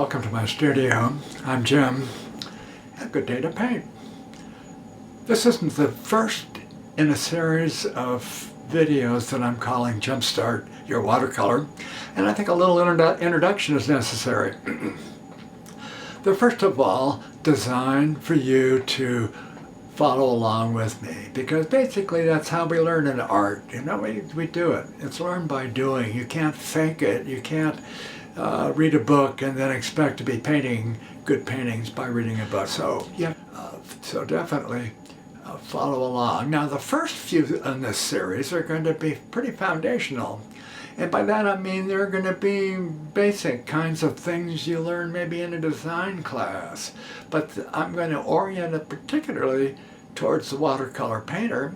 welcome to my studio. I'm Jim. A good day to paint. This isn't the first in a series of videos that I'm calling Jumpstart Your Watercolor, and I think a little introduction is necessary. They're first of all designed for you to follow along with me, because basically that's how we learn in art. You know, we do it. It's learned by doing. You can't fake it. You can't read a book and then expect to be painting good paintings by reading a book. So yeah, so definitely follow along. Now the first few in this series are going to be pretty foundational. And by that I mean they're going to be basic kinds of things you learn maybe in a design class. But I'm going to orient it particularly towards the watercolor painter,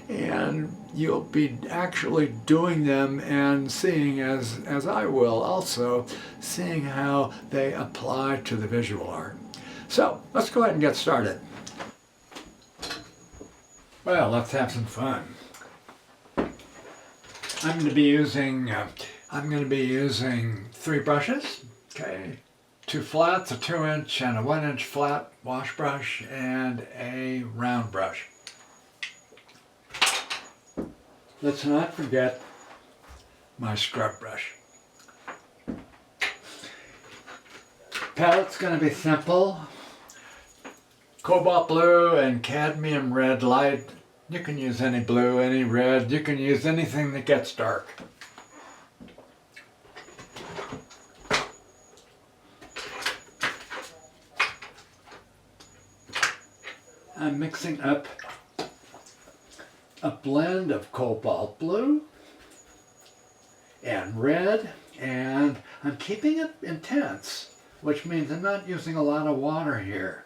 and you'll be actually doing them and seeing, as I will also, seeing how they apply to the visual art. So let's go ahead and get started. Well, let's have some fun. I'm going to be using 3 brushes. Okay, 2 flats, a 2-inch and a 1-inch flat wash brush, and a round brush. Let's not forget my scrub brush. Palette's going to be simple. Cobalt blue and cadmium red light. You can use any blue, any red. You can use anything that gets dark. I'm mixing up a blend of cobalt blue and red, and I'm keeping it intense, which means I'm not using a lot of water here.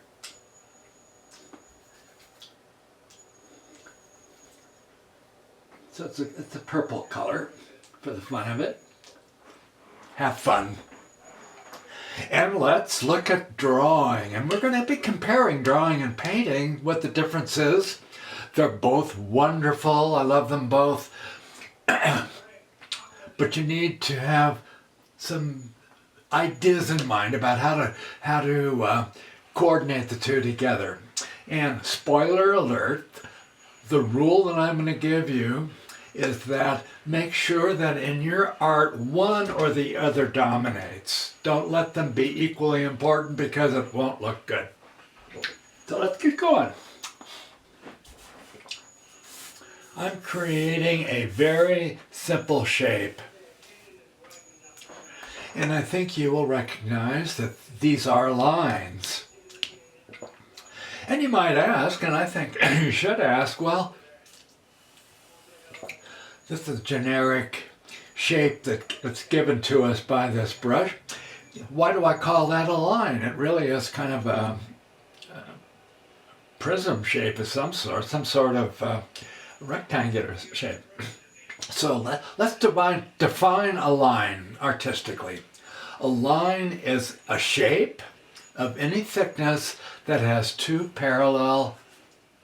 So it's a purple color for the fun of it. Have fun. And let's look at drawing. And we're going to be comparing drawing and painting, what the difference is. They're both wonderful. I love them both. But you need to have some ideas in mind about how to coordinate the two together. And spoiler alert, the rule that I'm going to give you is that make sure that in your art one or the other dominates. Don't let them be equally important, because it won't look good. So let's get going. I'm creating a very simple shape. And I think you will recognize that these are lines. And you might ask, and I think you should ask, well, this is a generic shape that's given to us by this brush. Why do I call that a line? It really is kind of a prism shape of some sort of rectangular shape. So let's define a line artistically. A line is a shape of any thickness that has 2 parallel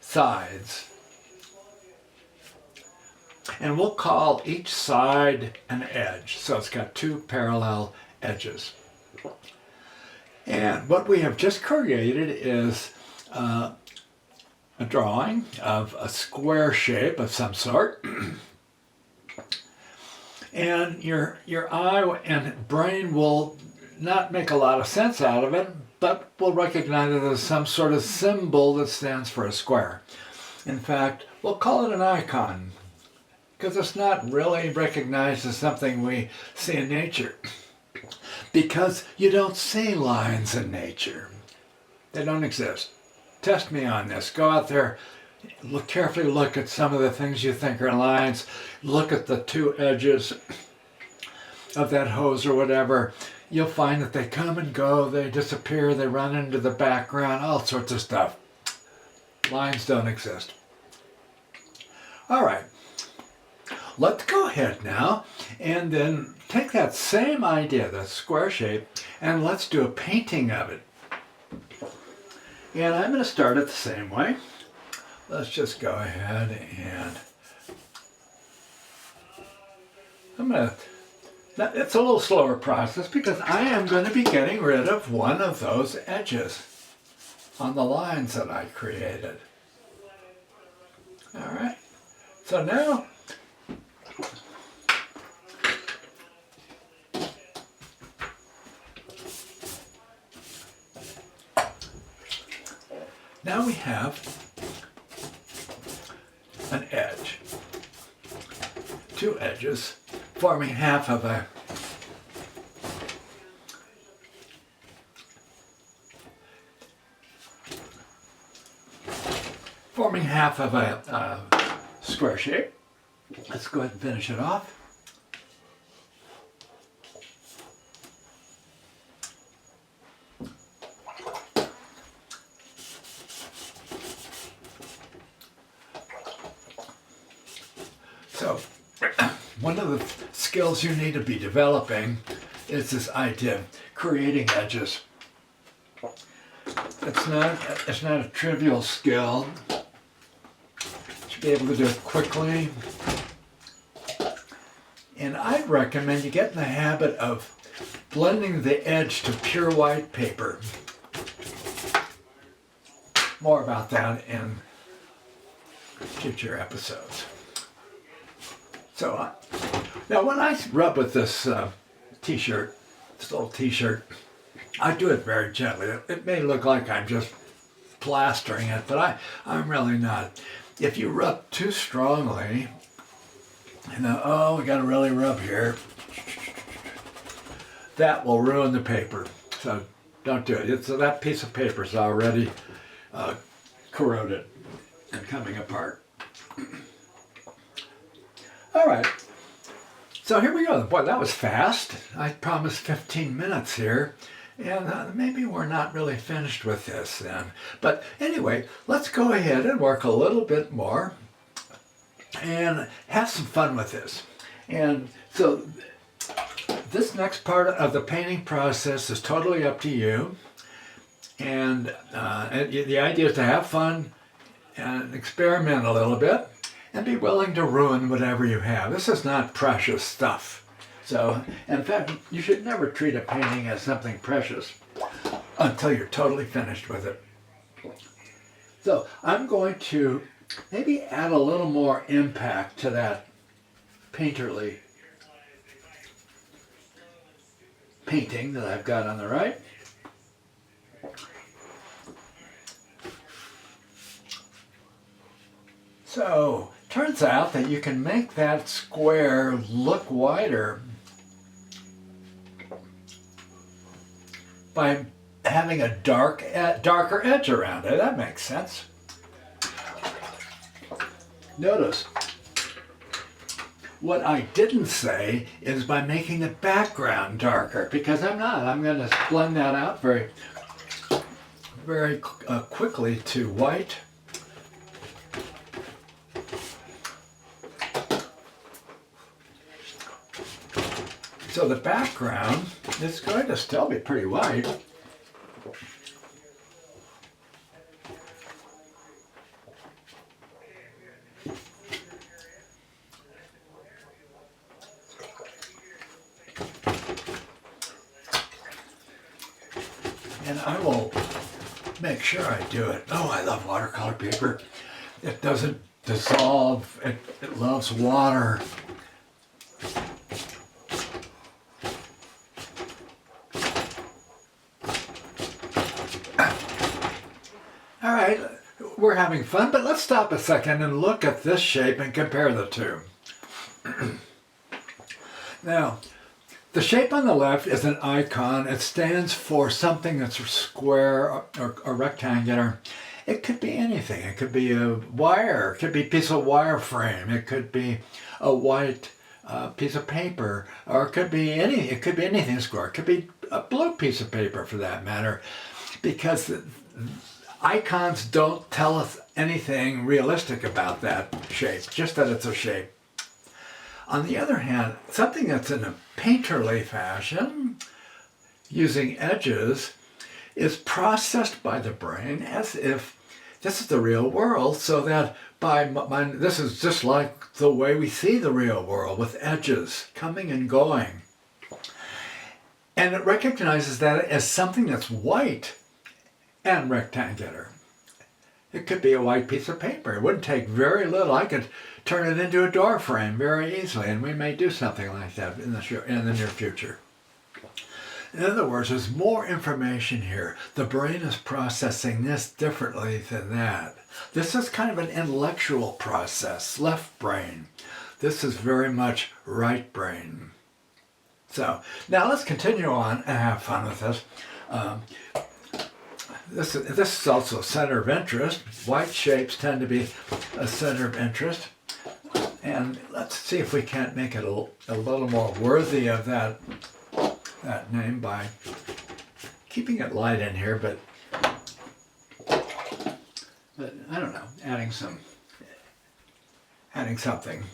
sides. And we'll call each side an edge. So it's got 2 parallel edges. And what we have just created is a drawing of a square shape of some sort. And your eye and brain will not make a lot of sense out of it, but will recognize it as some sort of symbol that stands for a square. In fact, we'll call it an icon, because it's not really recognized as something we see in nature. Because you don't see lines in nature. They don't exist. Test me on this. Go out there, carefully look at some of the things you think are lines. Look at the 2 edges of that hose or whatever. You'll find that they come and go, they disappear, they run into the background, all sorts of stuff. Lines don't exist. All right. Let's go ahead now and then take that same idea, that square shape, and let's do a painting of it. And I'm going to start it the same way. Let's just go ahead and I'm going to Now, it's a little slower process because I am going to be getting rid of one of those edges on the lines that I created. All right, so now we have an edge, two edges forming half of a square shape. Let's go ahead and finish it off. So, one of the skills you need to be developing is this idea of creating edges. It's not a trivial skill. You should be able to do it quickly. And I'd recommend you get in the habit of blending the edge to pure white paper. More about that in future episodes. So now when I rub with this t-shirt, this little t-shirt, I do it very gently. It may look like I'm just plastering it, but I'm really not. If you rub too strongly, oh, we got to really rub here, that will ruin the paper. So don't do it. That piece of paper is already corroded and coming apart. All right, so here we go. Boy, that was fast. I promised 15 minutes here, and maybe we're not really finished with this then. But anyway, let's go ahead and work a little bit more and have some fun with this. And so this next part of the painting process is totally up to you. And the idea is to have fun and experiment a little bit, and be willing to ruin whatever you have. This is not precious stuff. So, in fact, you should never treat a painting as something precious until you're totally finished with it. So, I'm going to maybe add a little more impact to that painterly painting that I've got on the right. So, turns out that you can make that square look wider by having a darker edge around it. That makes sense. Notice, what I didn't say is by making the background darker, because I'm not. I'm going to blend that out very, very quickly to white. So the background is going to still be pretty white. And I will make sure I do it. Oh, I love watercolor paper. It doesn't dissolve. It loves water. All right, we're having fun, but let's stop a second and look at this shape and compare the two. Now, the shape on the left is an icon. It stands for something that's square or rectangular. It could be anything. It could be a wire. It could be a piece of wire frame. It could be a white piece of paper, or it could be anything square. It could be a blue piece of paper for that matter, because icons don't tell us anything realistic about that shape, just that it's a shape. On the other hand, something that's in a painterly fashion, using edges, is processed by the brain as if this is the real world, so that this is just like the way we see the real world, with edges coming and going. And it recognizes that as something that's white and rectangular. It could be a white piece of paper. It wouldn't take very little. I could turn it into a door frame very easily, and we may do something like that in the near future. In other words, there's more information here. The brain is processing this differently than that. This is kind of an intellectual process, left brain. This is very much right brain. So now let's continue on and have fun with this. This is also a center of interest. White shapes tend to be a center of interest. And let's see if we can't make it a little more worthy of that name by keeping it light in here, but I don't know, adding something